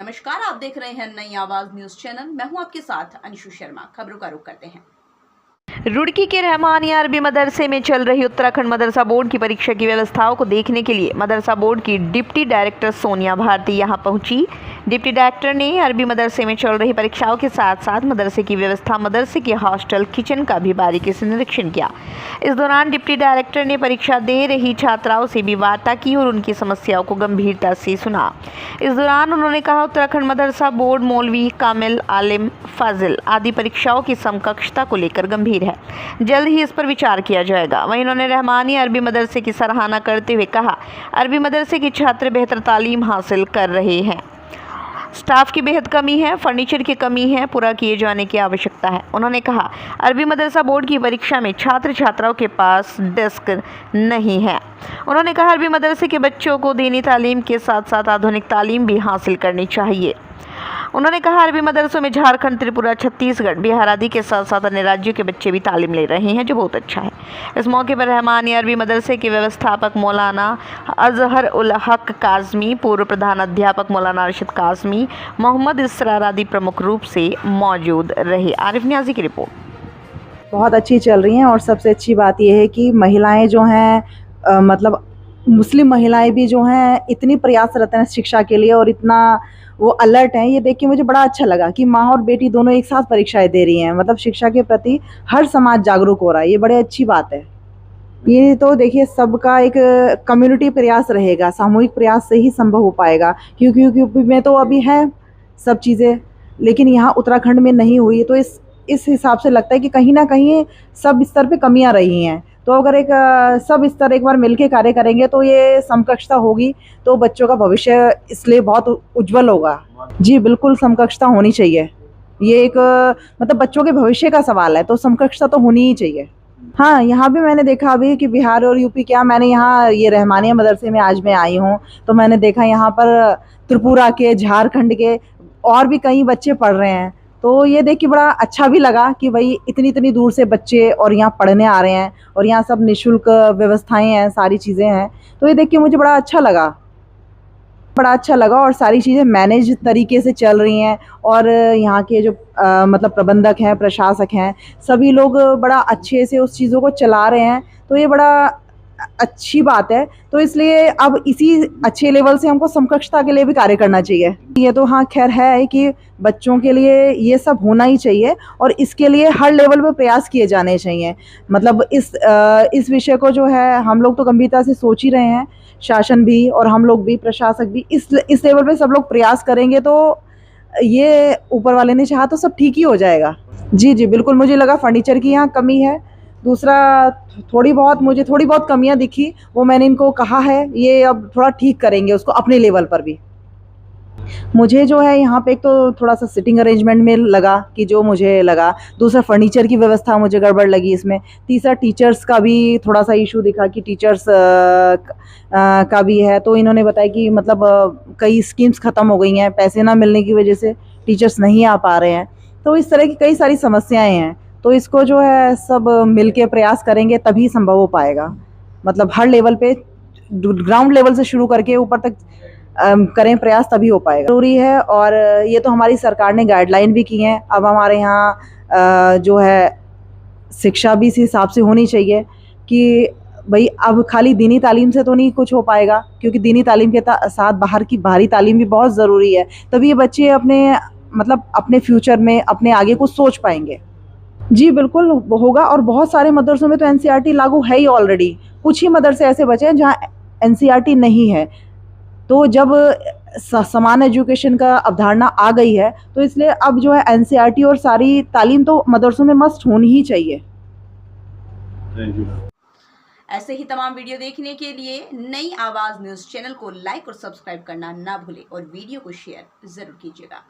नमस्कार, आप देख रहे हैं नई आवाज न्यूज चैनल। मैं हूं आपके साथ अंशु शर्मा। खबरों का रुख करते हैं। रुड़की के रहमानिया अरबी मदरसे में चल रही उत्तराखंड मदरसा बोर्ड की परीक्षा की व्यवस्थाओं को देखने के लिए मदरसा बोर्ड की डिप्टी डायरेक्टर सोनिया भारती यहां पहुंची। डिप्टी डायरेक्टर ने अरबी मदरसे में चल रही परीक्षाओं के साथ साथ मदरसे की व्यवस्था, मदरसे के हॉस्टल, किचन का भी बारीकी से निरीक्षण किया। इस दौरान डिप्टी डायरेक्टर ने परीक्षा दे रही छात्राओं से भी वार्ता की और उनकी समस्याओं को गंभीरता से सुना। इस दौरान उन्होंने कहा, उत्तराखंड मदरसा बोर्ड मौलवी, कामिल, आलिम, फाजिल आदि परीक्षाओं की समकक्षता को लेकर गंभीर है। जल्द ही इस पर विचार किया जाएगा। वहीं उन्होंने रहमानिया अरबी मदरसे की सराहना करते हुए कहा, अरबी मदरसे के छात्र बेहतर तालीम हासिल कर रहे हैं। स्टाफ की बेहद कमी है, फर्नीचर की कमी है, पूरा किए जाने की आवश्यकता है। उन्होंने कहा, अरबी मदरसा बोर्ड की परीक्षा में छात्र छात्राओं के पास डेस्क नहीं है। उन्होंने कहा, अरबी मदरसे के बच्चों को दीनी तालीम के साथ साथ आधुनिक तालीम भी हासिल करनी चाहिए। उन्होंने कहा, अरबी मदरसों में झारखंड, त्रिपुरा, छत्तीसगढ़, बिहार आदि के साथ साथ अन्य राज्यों के बच्चे भी तालीम ले रहे हैं, जो बहुत अच्छा है। इस मौके पर रहमानिया अरबी मदरसे के व्यवस्थापक मौलाना अजहर उल हक काज़मी, पूर्व प्रधान अध्यापक मौलाना अरशद काज़मी, मोहम्मद इसरार आदि प्रमुख रूप से मौजूद रहे। आरिफ न्याजी की रिपोर्ट। बहुत अच्छी चल रही हैं और सबसे अच्छी बात यह है कि महिलाएं जो हैं मतलब मुस्लिम महिलाएं भी जो हैं इतनी प्रयासरत हैं शिक्षा के लिए और इतना वो अलर्ट हैं। ये देख के मुझे बड़ा अच्छा लगा कि माँ और बेटी दोनों एक साथ परीक्षाएं दे रही हैं। मतलब शिक्षा के प्रति हर समाज जागरूक हो रहा है। ये बड़े अच्छी बात है। ये तो देखिए सबका एक कम्युनिटी प्रयास रहेगा, सामूहिक प्रयास से ही संभव हो पाएगा। क्योंकि यूपी में तो अभी है सब चीज़ें, लेकिन यहाँ उत्तराखंड में नहीं हुई। तो इस हिसाब से लगता है कि कहीं ना कहीं सब स्तर पे कमियां रही हैं। तो अगर एक सब स्तर एक बार मिलके कार्य करेंगे तो ये समकक्षता होगी, तो बच्चों का भविष्य इसलिए बहुत उज्जवल होगा। जी बिल्कुल, समकक्षता होनी चाहिए। ये एक मतलब बच्चों के भविष्य का सवाल है, तो समकक्षता तो होनी ही चाहिए। हाँ, यहाँ भी मैंने देखा अभी कि बिहार और यूपी, क्या मैंने यहाँ ये रहमानिया मदरसे में आज मैं आई हूँ तो मैंने देखा यहाँ पर त्रिपुरा के, झारखंड के और भी कई बच्चे पढ़ रहे हैं। तो ये देख के बड़ा अच्छा भी लगा कि भाई इतनी इतनी दूर से बच्चे और यहाँ पढ़ने आ रहे हैं और यहाँ सब निःशुल्क व्यवस्थाएं हैं, सारी चीज़ें हैं। तो ये देख के मुझे बड़ा अच्छा लगा और सारी चीज़ें मैनेज तरीके से चल रही हैं। और यहाँ के जो मतलब प्रबंधक हैं, प्रशासक हैं, सभी लोग बड़ा अच्छे से उस चीज़ों को चला रहे हैं। तो ये बड़ा अच्छी बात है। तो इसलिए अब इसी अच्छे लेवल से हमको समकक्षता के लिए भी कार्य करना चाहिए। ये तो हाँ खैर है कि बच्चों के लिए ये सब होना ही चाहिए और इसके लिए हर लेवल पे प्रयास किए जाने चाहिए। मतलब इस विषय को जो है हम लोग तो गंभीरता से सोच ही रहे हैं, शासन भी और हम लोग भी, प्रशासक भी। इस लेवल पे सब लोग प्रयास करेंगे तो ये ऊपर वाले ने चाहा तो सब ठीक ही हो जाएगा। जी बिल्कुल, मुझे लगा फर्नीचर की यहाँ कमी है। दूसरा मुझे थोड़ी बहुत कमियां दिखी, वो मैंने इनको कहा है, ये अब थोड़ा ठीक करेंगे उसको अपने लेवल पर भी। मुझे जो है यहाँ पे एक तो थोड़ा सा सिटिंग अरेंजमेंट में लगा कि जो मुझे लगा। दूसरा फर्नीचर की व्यवस्था मुझे गड़बड़ लगी इसमें। तीसरा टीचर्स का भी थोड़ा सा इशू दिखा कि टीचर्स का भी है। तो इन्होंने बताया कि मतलब कई स्कीम्स ख़त्म हो गई हैं, पैसे ना मिलने की वजह से टीचर्स नहीं आ पा रहे हैं। तो इस तरह की कई सारी समस्याएं हैं। तो इसको जो है सब मिलके प्रयास करेंगे तभी संभव हो पाएगा। मतलब हर लेवल पे, ग्राउंड लेवल से शुरू करके ऊपर तक करें प्रयास तभी हो पाएगा, जरूरी है। और ये तो हमारी सरकार ने गाइडलाइन भी की हैं। अब हमारे यहाँ जो है शिक्षा भी इस हिसाब से होनी चाहिए कि भाई अब खाली दीनी तालीम से तो नहीं कुछ हो पाएगा, क्योंकि दीनी तालीम के साथ बाहरी तालीम भी बहुत ज़रूरी है। तभी ये बच्चे अपने फ्यूचर में अपने आगे कुछ सोच पाएंगे। जी बिल्कुल होगा। और बहुत सारे मदरसों में तो एनसीईआरटी लागू है ही ऑलरेडी। कुछ ही मदरसे ऐसे बचे हैं जहाँ एनसीईआरटी नहीं है। तो जब समान एजुकेशन का अवधारणा आ गई है तो इसलिए अब जो है एनसीईआरटी और सारी तालीम तो मदरसों में मस्ट होनी ही चाहिए। ऐसे ही तमाम वीडियो देखने के लिए नई आवाज न्यूज चैनल को लाइक और सब्सक्राइब करना ना भूलें और वीडियो को शेयर जरूर कीजिएगा।